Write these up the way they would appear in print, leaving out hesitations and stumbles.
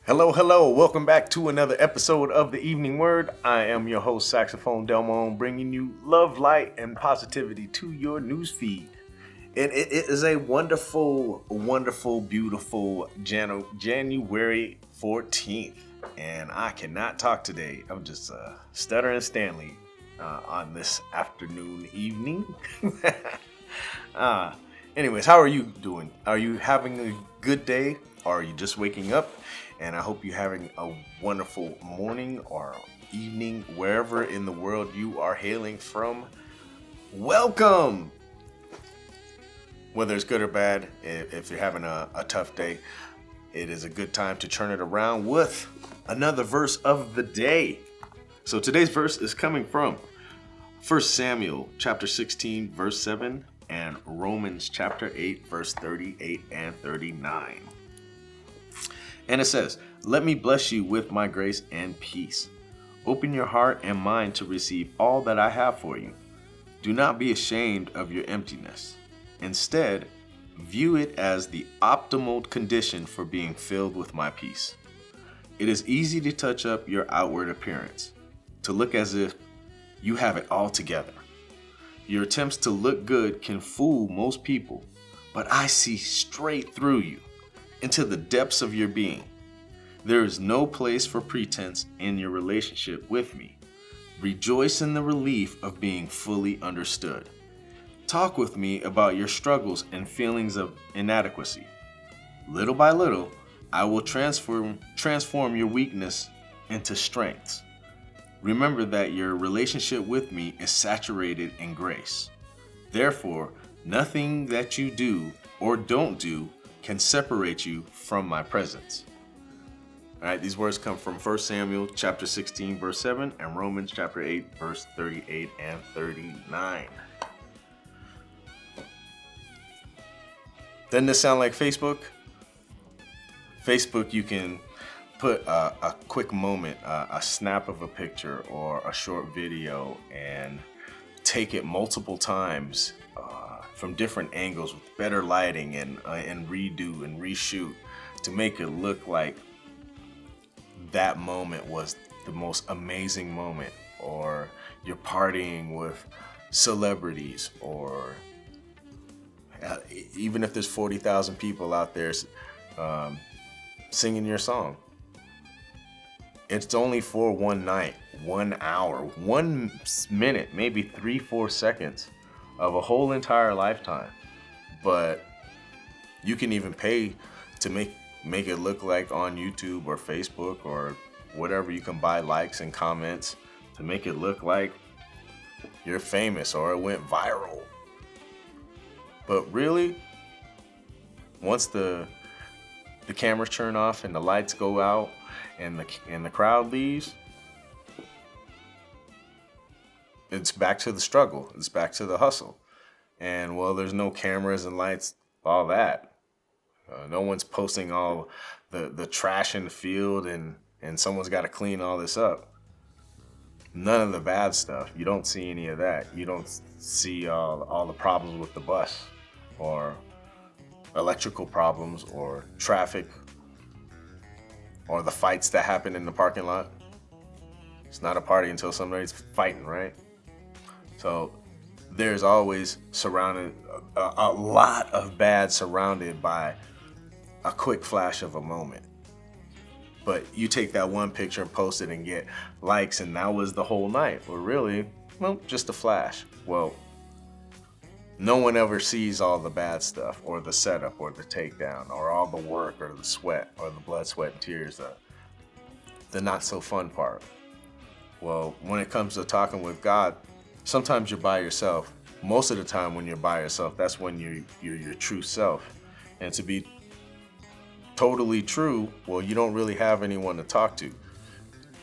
Hello, hello. Welcome back to another episode of The Evening Word. I am your host, Saxophone Delmon, bringing you love, light, and positivity to your newsfeed. And it is a wonderful, beautiful January 14th. And I cannot talk today. I'm just stuttering Stanley on this afternoon, evening. Anyways, how are you doing? Are you having a good day? Or are you just waking up? And I hope you're having a wonderful morning or evening, wherever in the world you are hailing from. Welcome! Whether it's good or bad, if you're having a tough day, it is a good time to turn it around with another verse of the day. So today's verse is coming from 1 Samuel chapter 16, verse 7, and Romans chapter 8, verse 38 and 39. And it says, "Let me bless you with my grace and peace. Open your heart and mind to receive all that I have for you. Do not be ashamed of your emptiness. Instead, view it as the optimal condition for being filled with my peace. It is easy to touch up your outward appearance, to look as if you have it all together. Your attempts to look good can fool most people, but I see straight through you, into the depths of your being. There is no place for pretense in your relationship with me. Rejoice in the relief of being fully understood. Talk with me about your struggles and feelings of inadequacy. Little by little, I will transform your weakness into strengths. Remember that your relationship with me is saturated in grace. Therefore, nothing that you do or don't do can separate you from my presence." All right, these words come from 1 Samuel chapter 16, verse 7, and Romans chapter 8, verse 38 and 39. Doesn't this sound like Facebook? Facebook, you can put a quick moment, a snap of a picture or a short video, and take it multiple times from different angles with better lighting and redo and reshoot to make it look like that moment was the most amazing moment, or you're partying with celebrities, or even if there's 40,000 people out there singing your song. It's only for one night, 1 hour, 1 minute, maybe 3-4 seconds of a whole entire lifetime. But you can even pay to make it look like on YouTube or Facebook or whatever. You can buy likes and comments to make it look like you're famous or it went viral. But really, once the cameras turn off and the lights go out and the crowd leaves, it's back to the struggle. It's back to the hustle. And well, there's no cameras and lights, all that. No one's posting all the trash in the field and someone's got to clean all this up. None of the bad stuff. You don't see any of that. You don't see all the problems with the bus or electrical problems or traffic or the fights that happen in the parking lot. It's not a party until somebody's fighting, right? So there's always surrounded a lot of bad surrounded by a quick flash of a moment. But you take that one picture and post it and get likes, and that was the whole night. Well, really, just a flash. Well, no one ever sees all the bad stuff or the setup or the takedown or all the work or the sweat or the blood, sweat, and tears, the not so fun part. Well, when it comes to talking with God, sometimes you're by yourself. Most of the time when you're by yourself, that's when you're your true self. And to be totally true, well, you don't really have anyone to talk to.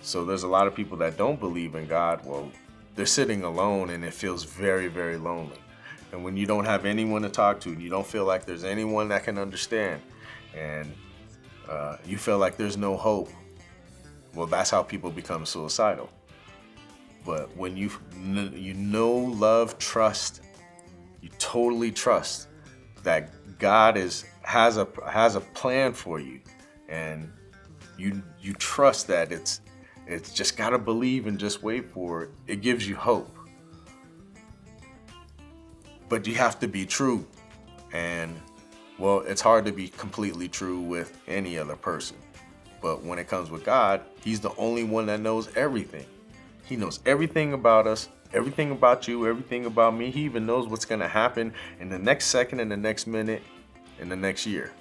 So there's a lot of people that don't believe in God. Well, they're sitting alone and it feels very, very lonely. And when you don't have anyone to talk to, you don't feel like there's anyone that can understand, and you feel like there's no hope, well, that's how people become suicidal. But when you know, love, trust, you totally trust that God has a plan for you, and you trust that it's just gotta believe and just wait for it. It gives you hope. But you have to be true. And well, it's hard to be completely true with any other person. But when it comes with God, he's the only one that knows everything. He knows everything about us, everything about you, everything about me. He even knows what's going to happen in the next second, in the next minute, in the next year.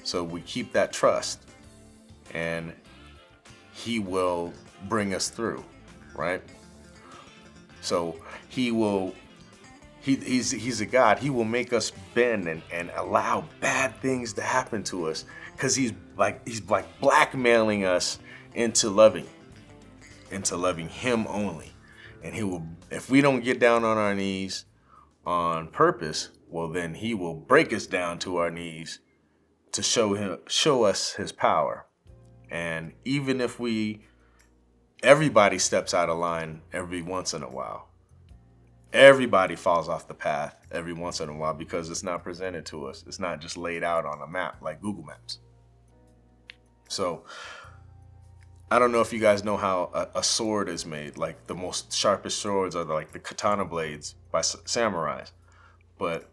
So we keep that trust, and he will bring us through, right? So he's a God. He will make us bend and allow bad things to happen to us, because he's like blackmailing us into loving him only. And he will, if we don't get down on our knees on purpose, well, then he will break us down to our knees to show us his power. And even if everybody steps out of line every once in a while. Everybody falls off the path every once in a while, because it's not presented to us. It's not just laid out on a map like Google Maps. So I don't know if you guys know how a sword is made. Like the most sharpest swords are like the katana blades by samurais. But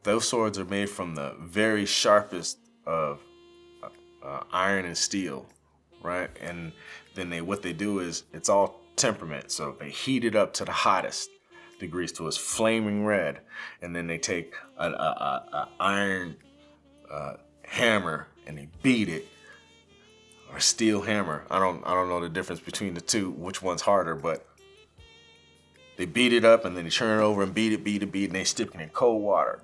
those swords are made from the very sharpest of iron and steel, right? And then what they do is, it's all temperament. So they heat it up to the hottest degrees to its flaming red, and then they take an iron hammer and they beat it, or steel hammer. I don't know the difference between the two, which one's harder, but they beat it up and then they turn it over and beat it, and they stick it in cold water,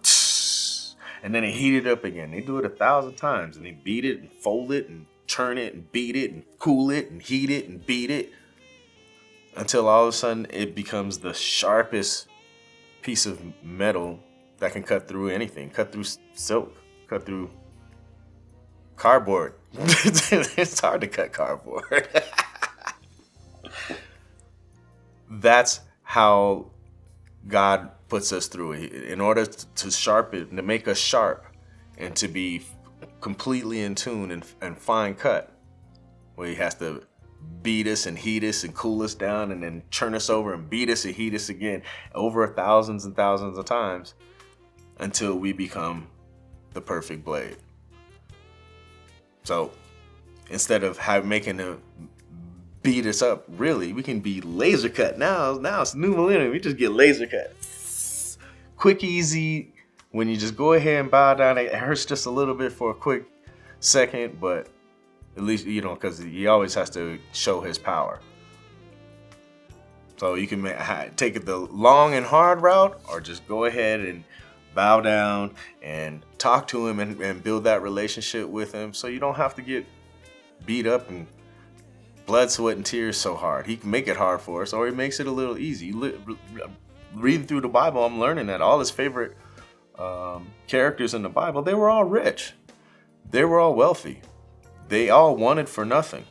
and then they heat it up again. They do it 1,000 times, and they beat it and fold it and turn it and beat it and cool it and heat it and beat it, until all of a sudden it becomes the sharpest piece of metal that can cut through anything, cut through silk, cut through cardboard. It's hard to cut cardboard. That's how God puts us through it. In order to sharpen, to make us sharp and to be completely in tune and fine cut, well, he has to beat us and heat us and cool us down, and then turn us over and beat us and heat us again over thousands and thousands of times, until we become the perfect blade. So instead of making them beat us up, really, we can be laser cut. Now it's new millennium. We just get laser cut. Quick, easy. When you just go ahead and bow down, it hurts just a little bit for a quick second, but at least, because he always has to show his power. So you can take it the long and hard route, or just go ahead and bow down and talk to him and build that relationship with him, so you don't have to get beat up and blood, sweat, and tears so hard. He can make it hard for us, or he makes it a little easy. Reading through the Bible, I'm learning that all his favorite characters in the Bible, they were all rich. They were all wealthy. They all wanted for nothing.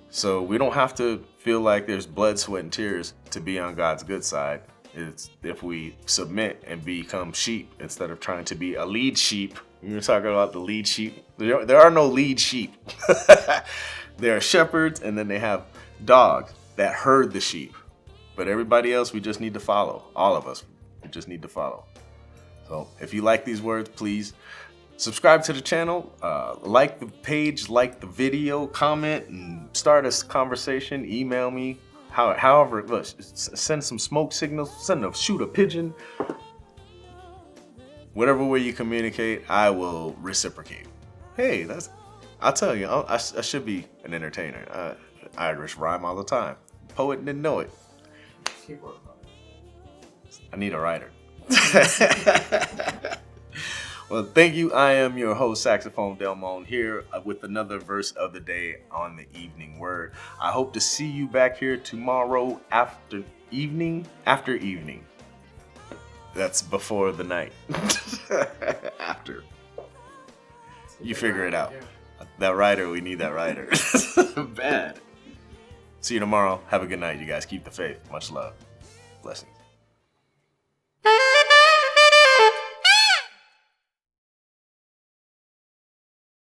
So we don't have to feel like there's blood, sweat, and tears to be on God's good side. It's if we submit and become sheep instead of trying to be a lead sheep. You're talking about the lead sheep. There are no lead sheep. There are shepherds, and then they have dogs that herd the sheep. But everybody else, we just need to follow. All of us, we just need to follow. So if you like these words, please subscribe to the channel, like the page, like the video, comment, and start a conversation. Email me, however, look, send some smoke signals, shoot a pigeon. Whatever way you communicate, I will reciprocate. Hey, I'll tell you, I should be an entertainer. Irish rhyme all the time. Poet didn't know it. I need a writer. Well, thank you. I am your host, Saxophone Delmon, here with another verse of the day on the Evening Word. I hope to see you back here tomorrow after evening. That's before the night. After. You figure it out. That writer, we need that writer. Bad. See you tomorrow. Have a good night, you guys. Keep the faith. Much love. Blessings.